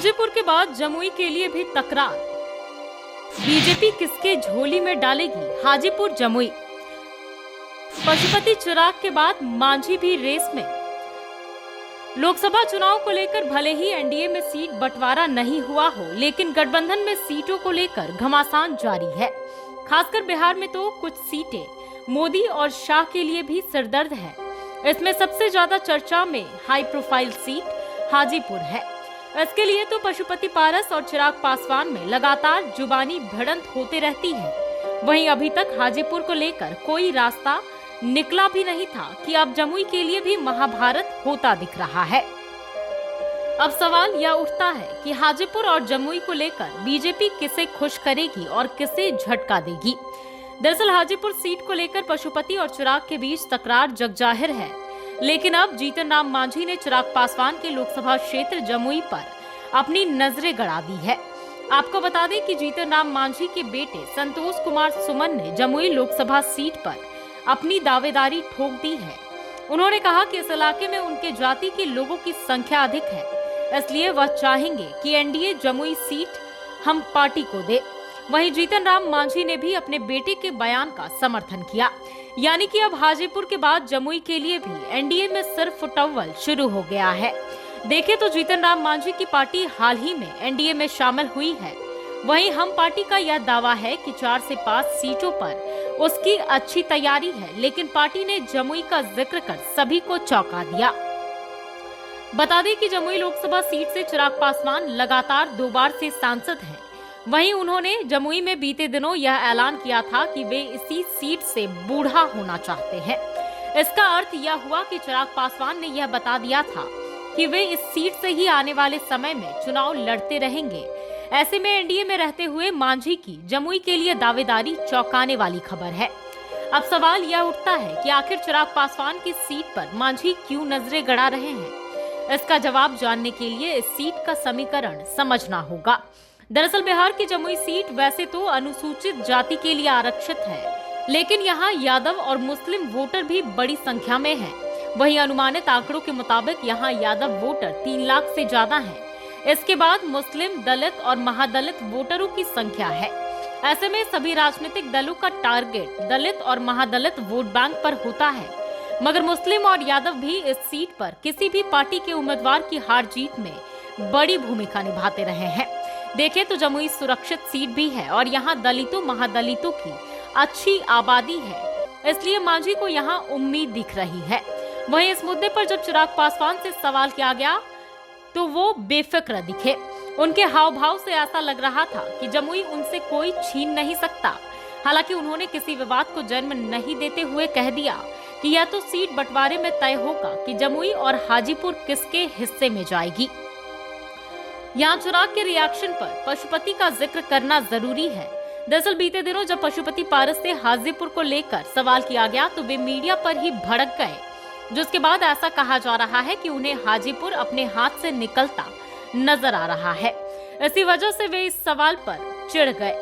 हाजीपुर के बाद जमुई के लिए भी तकरार। बीजेपी किसके झोली में डालेगी हाजीपुर जमुई। पशुपति चिराग के बाद मांझी भी रेस में। लोकसभा चुनाव को लेकर भले ही एनडीए में सीट बंटवारा नहीं हुआ हो, लेकिन गठबंधन में सीटों को लेकर घमासान जारी है। खासकर बिहार में तो कुछ सीटें मोदी और शाह के लिए भी सिरदर्द है। इसमें सबसे ज्यादा चर्चा में हाई प्रोफाइल सीट हाजीपुर है। इसके लिए तो पशुपति पारस और चिराग पासवान में लगातार जुबानी भिड़ंत होते रहती है। वहीं अभी तक हाजीपुर को लेकर कोई रास्ता निकला भी नहीं था कि अब जमुई के लिए भी महाभारत होता दिख रहा है। अब सवाल यह उठता है कि हाजीपुर और जमुई को लेकर बीजेपी किसे खुश करेगी और किसे झटका देगी। दरअसल हाजीपुर सीट को लेकर पशुपति और चिराग के बीच तकरार जगजाहिर है, लेकिन अब जीतन राम मांझी ने चिराग पासवान के लोकसभा क्षेत्र जमुई पर अपनी नजरें गड़ा दी है। आपको बता दें कि जीतन राम मांझी के बेटे संतोष कुमार सुमन ने जमुई लोकसभा सीट पर अपनी दावेदारी ठोक दी है। उन्होंने कहा कि इस इलाके में उनके जाति के लोगों की संख्या अधिक है, इसलिए वह चाहेंगे कि एनडीए जमुई सीट हम पार्टी को दे। वहीं जीतन राम मांझी ने भी अपने बेटे के बयान का समर्थन किया, यानी कि अब हाजीपुर के बाद जमुई के लिए भी एनडीए में सिर्फ फुटअव्वल शुरू हो गया है। देखें तो जीतन राम मांझी की पार्टी हाल ही में एनडीए में शामिल हुई है। वहीं हम पार्टी का यह दावा है कि 4 से 5 सीटों पर उसकी अच्छी तैयारी है, लेकिन पार्टी ने जमुई का जिक्र कर सभी को चौंका दिया। बता दें कि जमुई लोकसभा सीट से चिराग पासवान लगातार 2 बार से सांसद हैं। वहीं उन्होंने जमुई में बीते दिनों यह ऐलान किया था कि वे इसी सीट से बूढ़ा होना चाहते हैं। इसका अर्थ यह हुआ कि चिराग पासवान ने यह बता दिया था कि वे इस सीट से ही आने वाले समय में चुनाव लड़ते रहेंगे। ऐसे में एनडीए में रहते हुए मांझी की जमुई के लिए दावेदारी चौंकाने वाली खबर है। अब सवाल यह उठता है कि आखिर चिराग पासवान की सीट पर मांझी क्यों नजरें गड़ा रहे हैं। इसका जवाब जानने के लिए इस सीट का समीकरण समझना होगा। दरअसल बिहार की जमुई सीट वैसे तो अनुसूचित जाति के लिए आरक्षित है, लेकिन यहाँ यादव और मुस्लिम वोटर भी बड़ी संख्या में हैं। वहीं अनुमानित आंकड़ों के मुताबिक यहाँ यादव वोटर 3 लाख से ज्यादा हैं। इसके बाद मुस्लिम, दलित और महादलित वोटरों की संख्या है। ऐसे में सभी राजनीतिक दलों का टारगेट दलित और महादलित वोट बैंक पर होता है, मगर मुस्लिम और यादव भी इस सीट पर किसी भी पार्टी के उम्मीदवार की हार जीत में बड़ी भूमिका निभाते रहे हैं। देखें तो जमुई सुरक्षित सीट भी है और यहाँ दलितों महादलितों की अच्छी आबादी है, इसलिए मांझी को यहाँ उम्मीद दिख रही है। वहीं इस मुद्दे पर जब चिराग पासवान से सवाल किया गया तो वो बेफिक्र दिखे। उनके हाव भाव से ऐसा लग रहा था कि जमुई उनसे कोई छीन नहीं सकता। हालांकि उन्होंने किसी विवाद को जन्म नहीं देते हुए कह दिया कि यह तो सीट बंटवारे में तय होगा कि जमुई और हाजीपुर किसके हिस्से में जाएगी। यहाँ चिराग के रिएक्शन पर पशुपति का जिक्र करना जरूरी है। दरअसल बीते दिनों जब पशुपति पारस से हाजीपुर को लेकर सवाल किया गया तो वे मीडिया पर ही भड़क गए, जिसके बाद ऐसा कहा जा रहा है कि उन्हें हाजीपुर अपने हाथ से निकलता नजर आ रहा है। इसी वजह से वे इस सवाल पर चिढ़ गए।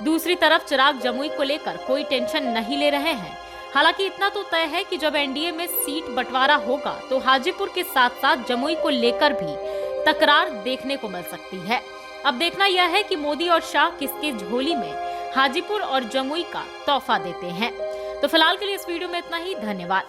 दूसरी तरफ चिराग जमुई को लेकर कोई टेंशन नहीं ले रहे हैं। हालांकि इतना तो तय है कि जब एनडीए में सीट बंटवारा होगा तो हाजीपुर के साथ साथ जमुई को लेकर भी तकरार देखने को मिल सकती है। अब देखना यह है कि मोदी और शाह किसके झोली में हाजीपुर और जमुई का तोहफा देते हैं। तो फिलहाल के लिए इस वीडियो में इतना ही। धन्यवाद।